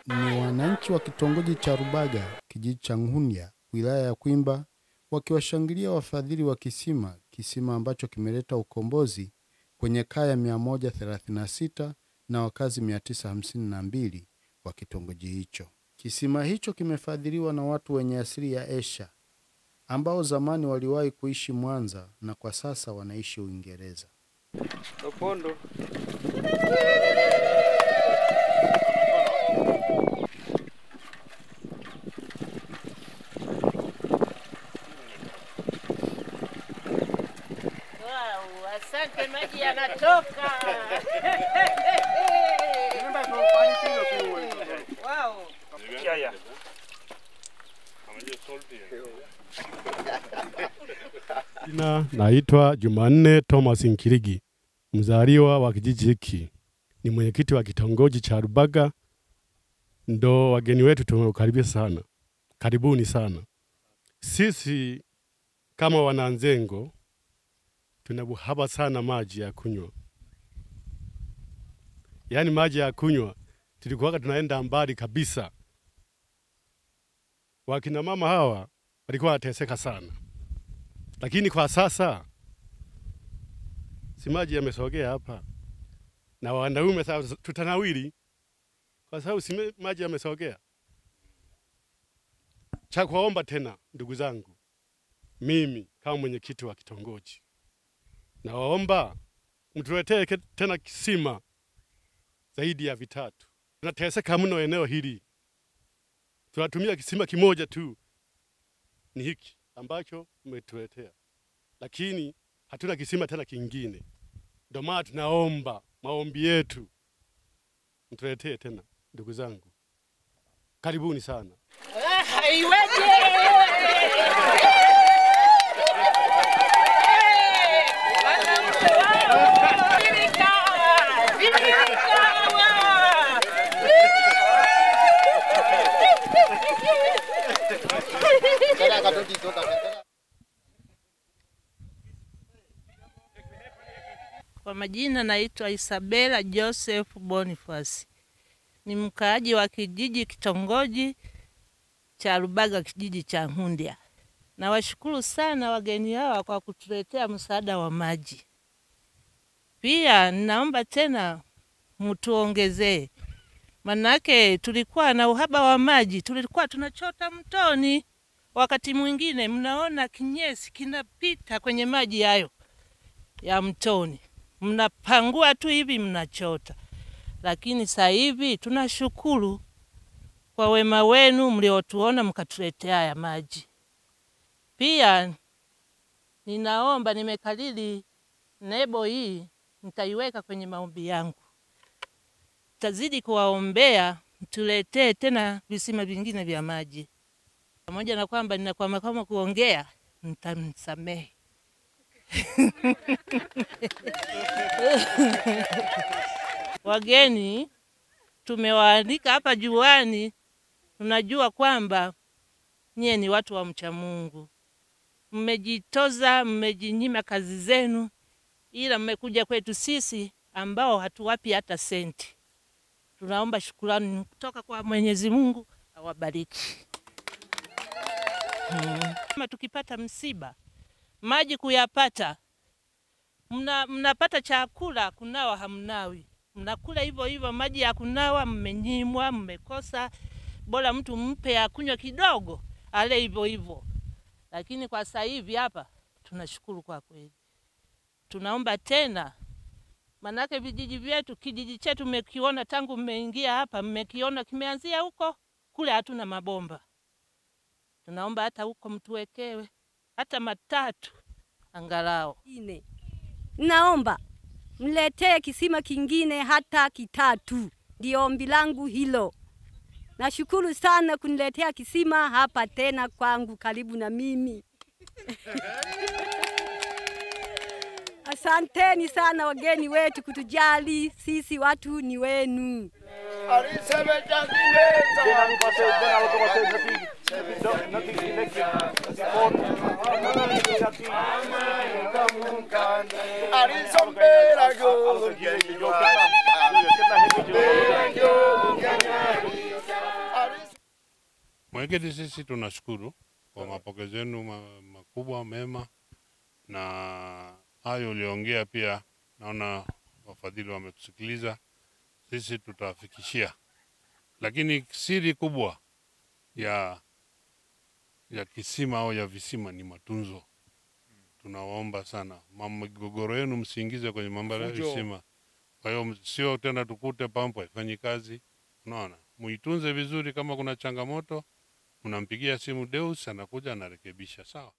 Ni wananchi wa kitongoji cha Rubaga, kijiji cha Nhundya, wilaya ya Kwimba, wakiwashangilia wafadhili wa kisima ambacho kimeleta ukombozi kwenye kaya 136 na wakazi 952 wa kitongoji hicho. Kisima hicho kimefadhiliwa na watu wenye asili ya Asia ambao zamani waliwahi kuishi Mwanza na kwa sasa wanaishi Uingereza. Opondo. Wow, asante, maji yanatoka. Wow. Yeah. Naitwa Jumanne Thomas Nkirigi, mzaliwa wa kijiji hiki. Ni mwenyekiti wa kitongoji cha Rubaga. Ndo wageni wetu tunawakaribisha sana. Karibuni sana. Sisi kama wananzengo tunabuhaba sana maji ya kunywa. Yaani maji ya kunywa tulikuwa tunaenda mbali kabisa. Wakina mama hawa walikuwa wateseka sana. Lakini kwa sasa si maji yamesogea hapa. Na wanaume sasa tutanawili kwa sababu si maji yamesogea. Cha kuomba tena ndugu zangu, mimi kama mwenyekiti wa kitongoji, naomba mtuletee tena kisima zaidi ya vitatu. Tunateseka mno eneo hili. Tunatumia kisima kimoja tu, ni hiki ambacho mmetuletea, lakini hatuna kisima tena kingine. Ndio maana tunaomba maombi yetu mtuletee tena ndugu zangu. Karibuni sana. Iweje? Kwa majina naitwa Isabella Joseph Boniface. Ni mkaaji wa kijiji kitongoji cha Rubaga, kijiji cha Nhundya. Na washukuru sana wageni hawa kwa kutuletea msaada wa maji. Pia ninaomba tena mtuongezee. Manake tulikuwa na uhaba wa maji, tulikuwa tunachota mtoni. Wakati mwingine mnaona kinyesi kinapita kwenye maji hayo ya mtoni. Mnapangua tu hivi mnachota. Lakini sasa hivi tunashukuru kwa wema wenu mliotuona mkatuletea haya maji. Pia ninaomba, nimekalili nebo hii nitaiweka kwenye maombi yangu. Tazidi kuwaombea mtuletee tena visima vingine vya maji. Pamoja na kwamba ninakwama kama kuongea, mtamsamehe. Wageni tumewaalika hapa juani, tunajua kwamba nyie ni watu wa mcha Mungu. Mmejitoza, mmejinyima kazi zenu, ila mmekuja kwetu sisi ambao hatuwapi hata senti. Tunaomba shukrani kutoka kwa Mwenyezi Mungu awabariki. Kama tukipata msiba, maji kuyapata, mnapata chakula, kunawa hamnawi. Mnakula hivyo hivyo, maji ya kunawa mmenyimwa, mmekosa. Bora mtu mpe ya kunywa kidogo, ale hivyo hivyo. Lakini kwa sasa hivi hapa tunashukuru kwa kweli. Tunaomba tena, manake vijiji vyetu, kijiji chetu mmekiona tangu mmeingia hapa, mmekiona kimeanzia huko, kule hatuna mabomba. Tunaomba hata huko mtuwekewe hata matatu angalau. Naomba mletee kisima kingine hata kitatu. Ndio ombi langu hilo. Nashukuru sana kuniletea kisima hapa tena kwangu karibu na mimi. Asanteni sana wageni wetu kutujali, sisi watu ni wenu. Arisombera go Serengeti sisi tunashukuru kwa mapokezi yenu makubwa mema, na hayo uliongea pia naona wafadhili wametusikiliza, sisi tutafikishia. Lakini siri kubwa ya kisima au ya visima ni matunzo. Tunawaomba sana migogoro yenu msiingize kwenye mambo ya visima. Kwa hiyo sio tena tukute pampu haifanyi kazi. Unaona, muitunze vizuri. Kama kuna changamoto mnampigia simu Deus, anakuja anarekebisha. Sawa.